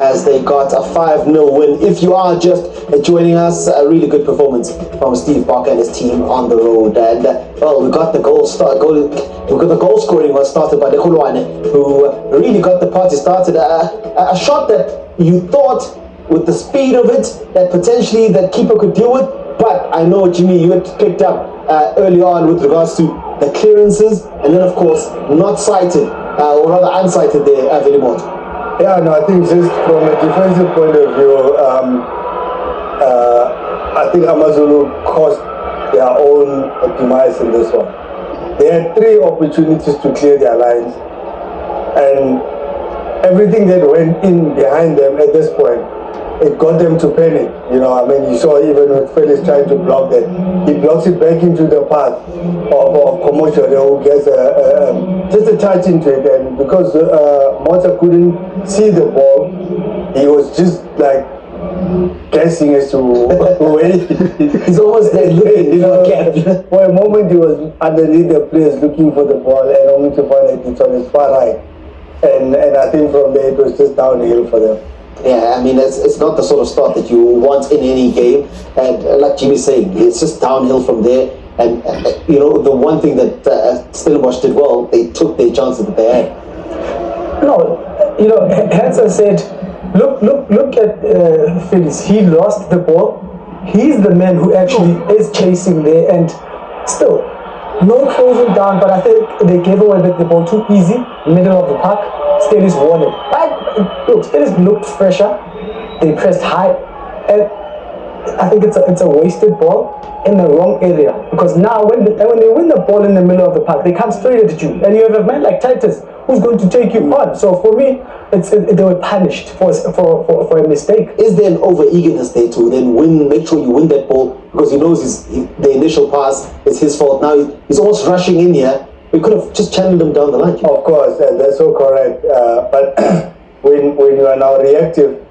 as they got a 5-0 win. If you are just joining us, a really good performance from Steve Baka and his team on the road. And well, we got the goal scoring was started by Dekulwane, who really got the party started. A shot that you thought, with the speed of it, that potentially that keeper could deal with. But I know, Jimmy, you had picked up early on with regards to the clearances, and then of course not sighted, or rather unsighted there, Velimot. Yeah, no, I think just from a defensive point of view, I think Amazulu caused their own demise in this one. They had 3 opportunities to clear their lines, and everything that went in behind them at this point, it got them to panic. You know, I mean, you saw even with Felix trying to block that, he blocks it back into the path of Commotion, who gets just a touch into it, and because Mota couldn't see the ball, he was just like guessing as to where he's almost there looking, you know. For a moment he was underneath the players looking for the ball, and only to find that it's on his far right, and I think from there it was just downhill for them. Yeah, I mean, it's not the sort of start that you want in any game, and like Jimmy's saying, it's just downhill from there. And you know, the one thing that Stellenbosch did well, they took their chances that they had. No, you know, Hansen said, look at Phyllis. He lost the ball. He's the man who actually is chasing there, and still no closing down. But I think they gave away the ball too easy, middle of the park. Stellies won it. Look, Stellies looked fresher. They pressed high, and I think it's a wasted ball in the wrong area, because now when they win the ball in the middle of the park, they come straight at you, and you have a man like Titus who's going to take you on. So for me, they were punished for a mistake. Is there an over eagerness there to then make sure you win that ball, because he knows the initial pass is his fault. Now he's almost rushing in here. We could have just channeled him down the line. Of course, and that's so correct. But when you are now reactive,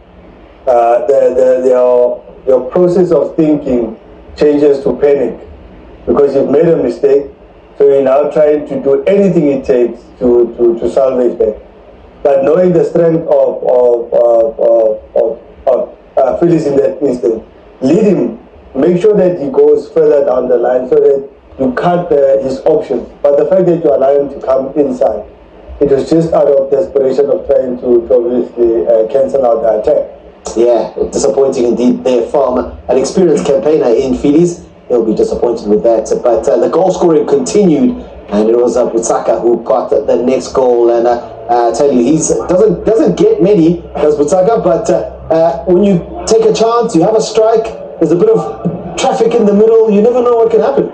your process of thinking changes to panic, because you've made a mistake. So you're now trying to do anything it takes to salvage that. But knowing the strength of Phyllis in that instant, lead him. Make sure that he goes further down the line so that you cut his options. But the fact that you allow him to come inside, it was just out of desperation of trying to obviously cancel out the attack. Yeah, disappointing indeed there from an experienced campaigner in Stellies. He'll be disappointed with that. But the goal scoring continued, and it was Baka who got the next goal. And I tell you, he doesn't get many, does Baka, but when you take a chance, you have a strike, there's a bit of traffic in the middle, you never know what can happen.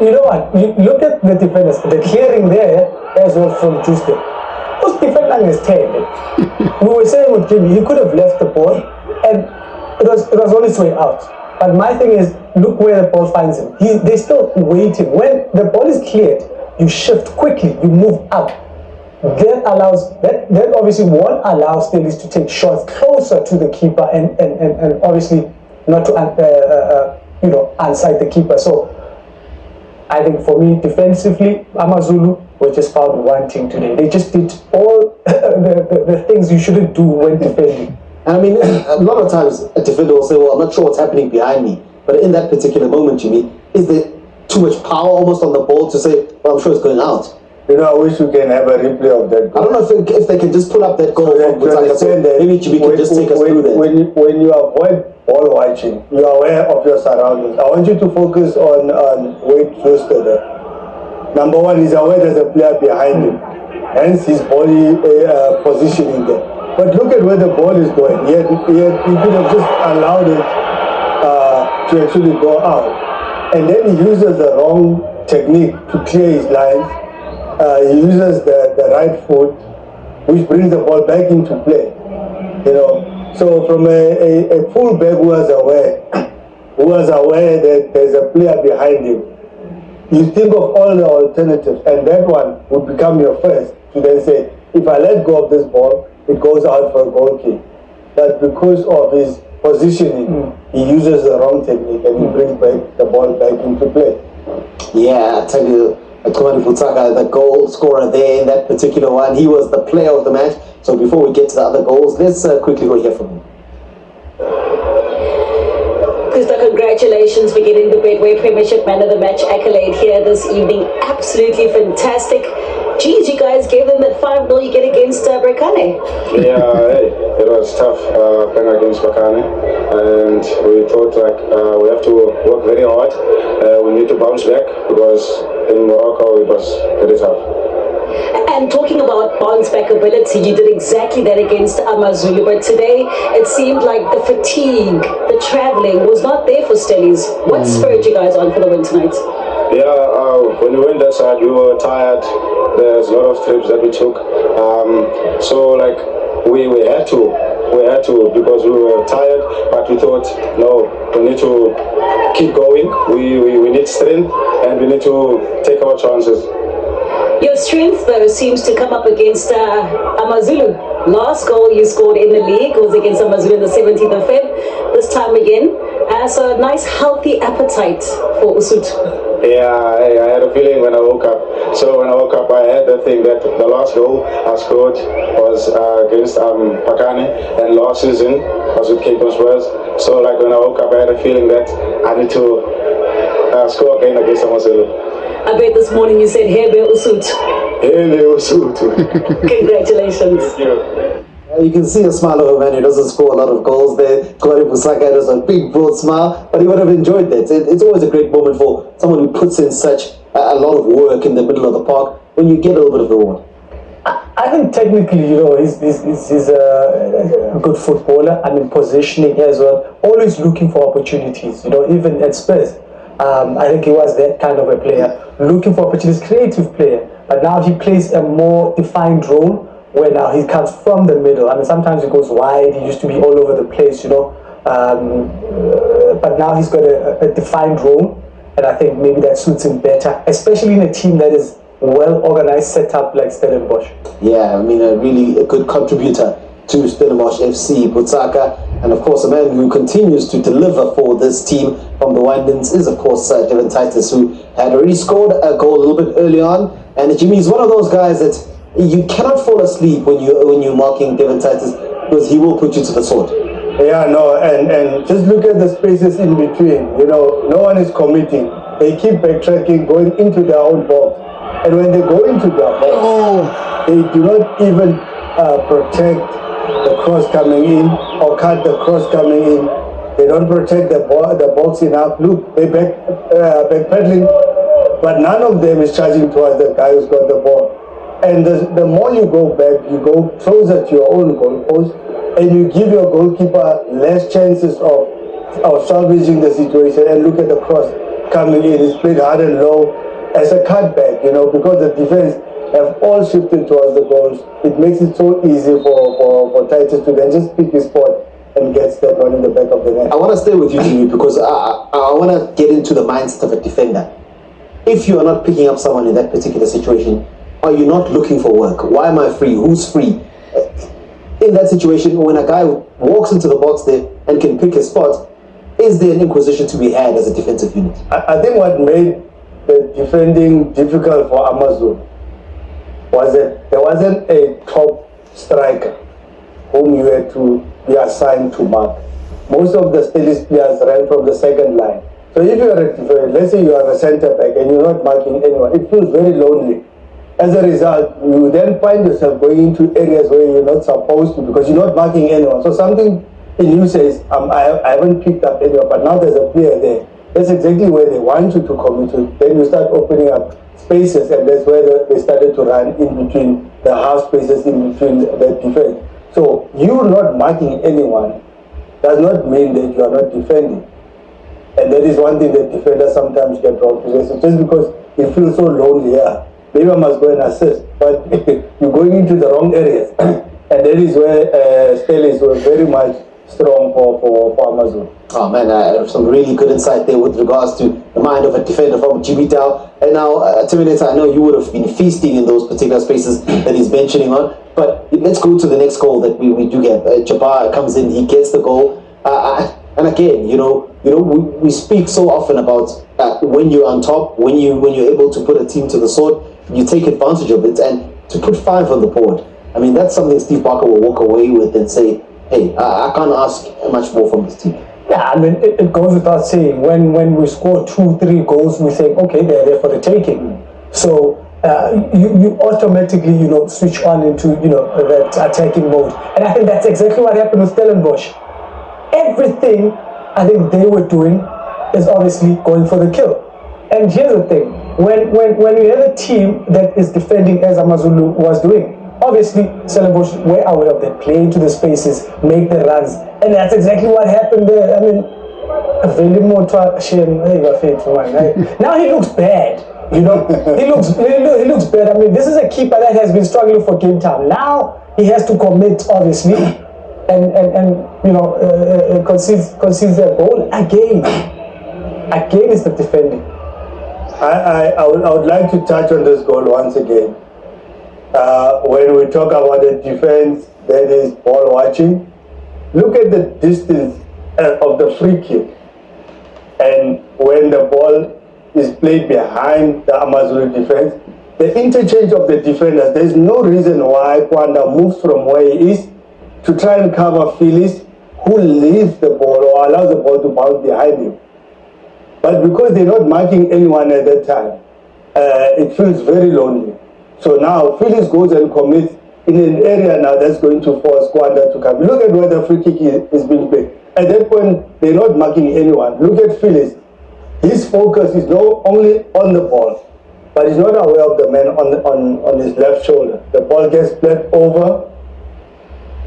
You know what? You look at the defenders, the clearing there as well from Tuesday. Who's defending his tail? We were saying with Jimmy, he could have left the ball, and it was on its way out. But my thing is, look where the ball finds him. They're still waiting. When the ball is cleared, you shift quickly, you move up. That obviously won't allow Stellies to take shots closer to the keeper, and obviously not to unsight the keeper. So I think for me, defensively, Amazulu were just found wanting today. They just did all the things you shouldn't do when defending. I mean, a lot of times a defender will say, well, I'm not sure what's happening behind me. But in that particular moment, Jimmy, is there too much power almost on the ball to say, well, I'm sure it's going out? You know, I wish we can have a replay of that goal. I don't know if they can just pull up that goal from Butaka. So maybe Jimmy can just take us through that. When you avoid ball watching, you are aware of your surroundings. I want you to focus on Wade Schuster there. Number one, he's aware there's a player behind him, hence his body positioning there. But look at where the ball is going. He could have just allowed it to actually go out. And then he uses the wrong technique to clear his lines. He uses the right foot, which brings the ball back into play. You know, so from a fullback who was aware that there's a player behind him, you think of all the alternatives, and that one would become your first to then say, if I let go of this ball, it goes out for a goal kick. But because of his positioning, he uses the wrong technique, and he brings back the ball back into play. Yeah, I tell you, Tumani Butaka, the goal scorer there in that particular one. He was the player of the match. So before we get to the other goals, let's quickly go hear from him. Krista, congratulations for getting the Betway Premiership Man of the Match accolade here this evening. Absolutely fantastic. Geez, you guys gave them that 5-0 you get against Brekane. Yeah, hey, it was tough playing against Baka, and we thought like we have to work very hard. We need to bounce back because in Morocco it was very tough. And talking about bounce back ability, you did exactly that against Amazulu, but today it seemed like the fatigue, the travelling was not there for Stellies. What spurred you guys on for the win tonight? Yeah, when we went that side, we were tired. There's a lot of trips that we took. So like we had to because we were tired, but we thought, no, we need to keep going. We need strength and we need to take our chances. Your strength, though, seems to come up against Amazulu. Last goal you scored in the league was against Amazulu on the 17th of Feb. This time again. So a nice, healthy appetite for Usut. Yeah, I had a feeling when I woke up. So when I woke up, I had the thing that the last goal I scored was against Pakane, and last season was with Cape Town Spurs. So like when I woke up, I had a feeling that I need to score again against Amazulu. I bet this morning you said, Hebe Usut. Hebe Usut. Congratulations. Thank you. You can see a smile of a man who doesn't score a lot of goals there. Tumani Butaka has a big, broad smile, but he would have enjoyed that. It's always a great moment for someone who puts in such a lot of work in the middle of the park when you get a little bit of reward. I think technically, he's a good footballer. I mean, positioning as well. Always looking for opportunities, even at Spurs. I think he was that kind of a player, looking for opportunities, creative player. But now he plays a more defined role where now he comes from the middle. I mean, sometimes he goes wide. He used to be all over the place, but now he's got a defined role, and I think maybe that suits him better, especially in a team that is well organized, set up like Stellenbosch. Yeah, I mean, a good contributor to Stellenbosch FC, Butaka, and of course a man who continues to deliver for this team from the Windens is of course Devin Titus, who had already scored a goal a little bit early on. And Jimmy is one of those guys that you cannot fall asleep when you're marking Devin Titus, because he will put you to the sword. Yeah, no, and just look at the spaces in between. No one is committing. They keep backtracking, going into their own box, and when they go into their box, they do not even protect the cross coming in or cut the cross coming in. They don't protect the box enough. Look, they backpedaling, but none of them is charging towards the guy who's got the ball. And the more you go back, you go closer to your own goalpost, and you give your goalkeeper less chances of salvaging the situation. And look at the cross coming in. It's played hard and low as a cutback, because the defense have all shifted towards the goals. It makes it so easy for Titus to then just pick his spot and gets that one in the back of the net. I want to stay with you, Jimmy, because I want to get into the mindset of a defender. If you are not picking up someone in that particular situation, are you not looking for work? Why am I free? Who's free? In that situation, when a guy walks into the box there and can pick his spot, is there an inquisition to be had as a defensive unit? I think what made the defending difficult for Amazulu was that there wasn't a top striker whom you had to be assigned to mark. Most of the Stellies players ran from the second line. So if you are a defender, let's say you are a centre back and you're not marking anyone, it feels very lonely. As a result, you then find yourself going into areas where you're not supposed to because you're not marking anyone. So something in you says, I haven't picked up anyone, but now there's a player there. That's exactly where they want you to commit to. Then you start opening up spaces, and that's where they started to run in between the half spaces, in between the defense. So you not marking anyone does not mean that you are not defending. And that is one thing that defenders sometimes get wrong. So just because it feels so lonely, maybe I must go and assist, but you're going into the wrong areas. And that is where Stellies were very much strong for Amazulu. Oh man, some really good insight there with regards to the mind of a defender from Jimmy Dow. And now, Terminator, I know you would have been feasting in those particular spaces that he's mentioning on, but let's go to the next goal that we do get. Jabbar comes in, he gets the goal. And again, we speak so often about when you're on top, when you're able to put a team to the sword, you take advantage of it, and to put 5 on the board. I mean, that's something Steve Baka will walk away with and say, hey, I can't ask much more from this team. Yeah, I mean, it goes without saying, when we score 2-3 goals, we think, okay, they're there for the taking. So you automatically, switch on into, that attacking mode. And I think that's exactly what happened with Stellenbosch. Everything I think they were doing is obviously going for the kill. And here's the thing, when you have a team that is defending as Amazulu was doing, obviously Stellenbosch were aware of that, play into the spaces, make the runs, and that's exactly what happened there. I mean, now he looks bad. He looks bad. I mean, this is a keeper that has been struggling for game time. Now he has to commit, obviously, and concedes a goal again. Again is the defending. I would like to touch on this goal once again. When we talk about the defense that is ball watching, look at the distance of the free kick. And when the ball is played behind the Amazulu defense, the interchange of the defenders, there's no reason why Kwanda moves from where he is to try and cover Stellies, who leaves the ball or allows the ball to bounce behind him. But because they're not marking anyone at that time, it feels very lonely. So now Stellies goes and commits in an area now that's going to force Kwanda to come. Look at where the free kick is being played. At that point, they're not marking anyone. Look at Stellies. His focus is not only on the ball, but he's not aware of the man on his left shoulder. The ball gets played over.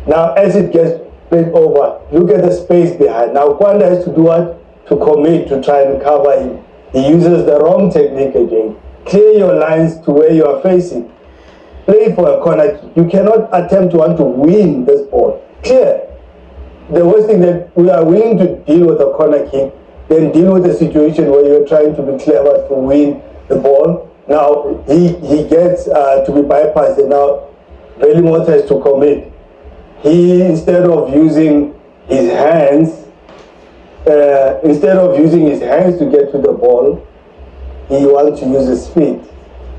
Now, as it gets played over, look at the space behind. Now, Kwanda has to do what? To commit, to try and cover him. He uses the wrong technique again. Clear your lines to where you are facing. Play for a corner kick. You cannot attempt to want to win this ball. Clear. The worst thing that we are willing to deal with a corner kick, then deal with a situation where you're trying to be clever to win the ball. Now he gets to be bypassed, and now Velimot has to commit. He, instead of using his hands to get to the ball, he wants to use his feet.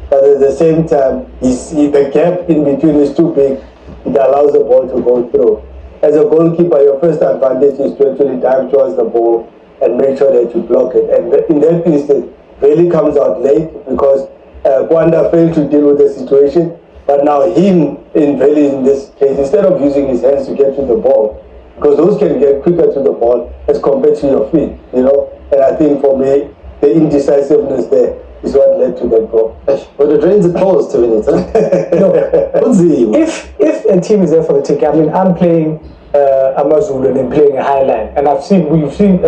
But at the same time, the gap in between is too big. It allows the ball to go through. As a goalkeeper, your first advantage is to actually dive towards the ball and make sure that you block it. And in that instance, Veli comes out late because Kwanda failed to deal with the situation. But now him, in Veli in this case, instead of using his hands to get to the ball, because those can get quicker to the ball as compared to your feet, And I think for me, the indecisiveness there is what led to that goal. But it drains it pause 2 minutes, huh? No. If a team is there for the take, I mean, I'm playing Amazulu and I'm playing a high line, and we've seen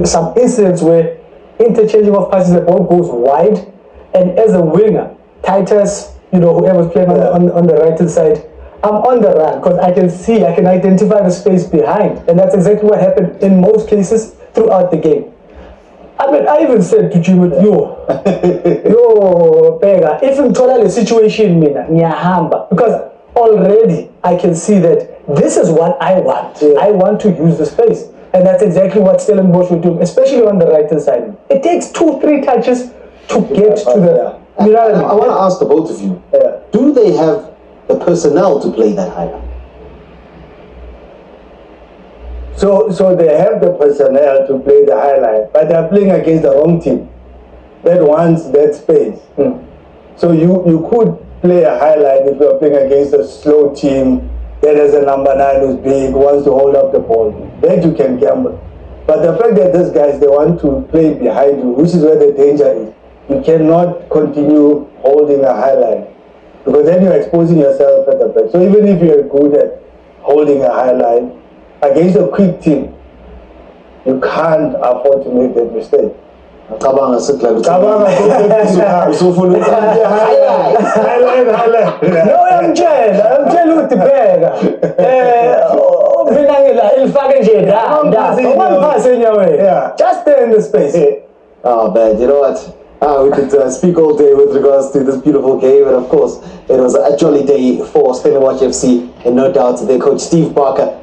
some incidents where interchanging of passes, the ball goes wide, and as a winger, Titus, whoever's playing on the right hand side, I'm on the run because I can identify the space behind, and that's exactly what happened in most cases throughout the game. I mean, I even said to Jimmy, Bega, if in total situation, because already I can see that this is what I want. Yeah. I want to use the space. And that's exactly what Stellenbosch will do, especially on the right hand side. It takes 2-3 touches to get to the... I want to ask the both of you, do they have the personnel to play that high line? So they have the personnel to play the high line, but they're playing against the wrong team that wants that space. So you could play a high line if you're playing against a slow team that has a number 9 who's big, wants to hold up the ball. Then you can gamble. But the fact that these guys, they want to play behind you, which is where the danger is. You cannot continue holding a high line, because then you're exposing yourself at the back. So even if you're good at holding a high line, against a quick team, you can't afford to make that mistake. No, I'm tell you the bag. Just stay in the space. Oh man, you know what? We could speak all day with regards to this beautiful game, and of course, it was a jolly day for Stellenbosch FC, and no doubt their coach Steve Baka